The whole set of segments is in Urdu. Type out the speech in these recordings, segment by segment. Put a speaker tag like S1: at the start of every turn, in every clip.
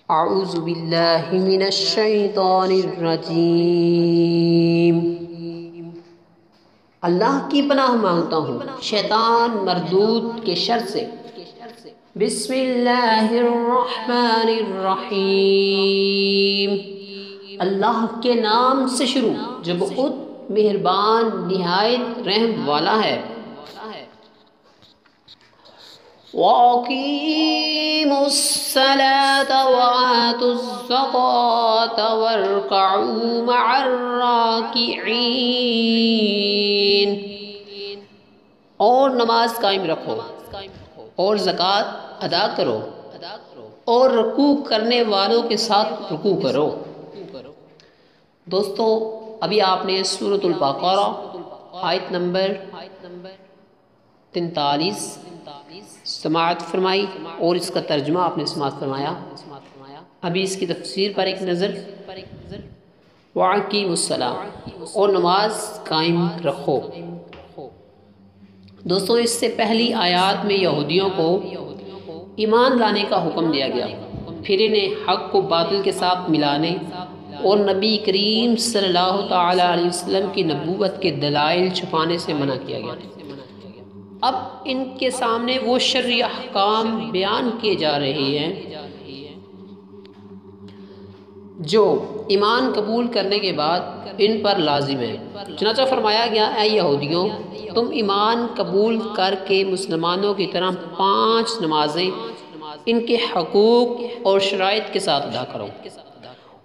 S1: اعوذ باللہ من الشیطان الرجیم۔ اللہ کی پناہ مانگتا ہوں شیطان مردود کے شر سے۔ بسم اللہ الرحمن الرحیم۔ اللہ کے نام سے شروع جو بہت مہربان نہایت رحم والا ہے۔ وَأَقِيمُوا الصَّلَاةَ وَآتُوا الزَّكَاةَ وَارْكَعُوا مَعَ الرَّاكِعِينَ۔ اور نماز قائم رکھو اور زکوٰۃ ادا کرو اور رکوع کرنے والوں کے ساتھ رکوع کرو۔ دوستو ابھی آپ نے سورۃ البقرہ آیت نمبر 43 سماعت فرمائی اور اس کا ترجمہ آپ نے سماعت فرمایا۔ ابھی اس کی تفسیر پر ایک نظر۔ وَأَقِیمُوا الصَّلَاةَ اور نماز قائم رکھو۔ دوستو اس سے پہلی آیات میں یہودیوں کو ایمان لانے کا حکم دیا گیا، پھر انہیں حق کو باطل کے ساتھ ملانے اور نبی کریم صلی اللہ تعالیٰ علیہ وسلم کی نبوت کے دلائل چھپانے سے منع کیا گیا۔ اب ان کے سامنے وہ شرعی احکام بیان کیے جا رہے ہیں جو ایمان قبول کرنے کے بعد ان پر لازم ہے۔ چنانچہ فرمایا گیا اے یہودیوں، تم ایمان قبول کر کے مسلمانوں کی طرح 5 نمازیں ان کے حقوق اور شرائط کے ساتھ ادا کرو،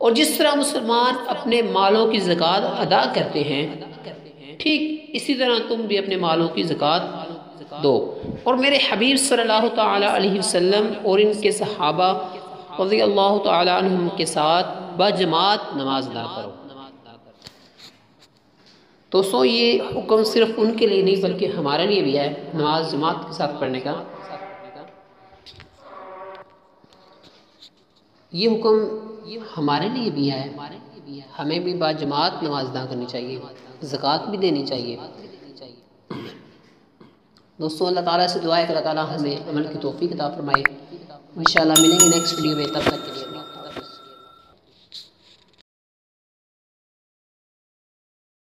S1: اور جس طرح مسلمان اپنے مالوں کی زکوٰۃ ادا کرتے ہیں ٹھیک اسی طرح تم بھی اپنے مالوں کی زکوٰۃ دو، اور میرے حبیب صلی اللہ تعالیٰ علیہ وسلم اور ان کے صحابہ رضی اللہ تعالیٰ عنہم کے ساتھ بجماعت نماز ادا کرو۔ دوستو یہ حکم صرف ان کے لیے نہیں بلکہ ہمارے لیے بھی ہے نماز جماعت کے ساتھ پڑھنے کا۔ یہ حکم ہمارے لیے بھی ہے، ہمیں بھی باجماعت نماز ادا کرنی چاہیے، زکوٰۃ بھی دینی چاہیے۔ دوستو اللہ تعالیٰ سے دعا ہے کہ اللہ تعالیٰ ہمیں عمل کی توفیق عطا فرمائے۔ انشاءاللہ ملیں گے نیکسٹ ویڈیو میں، تب تک کے لیے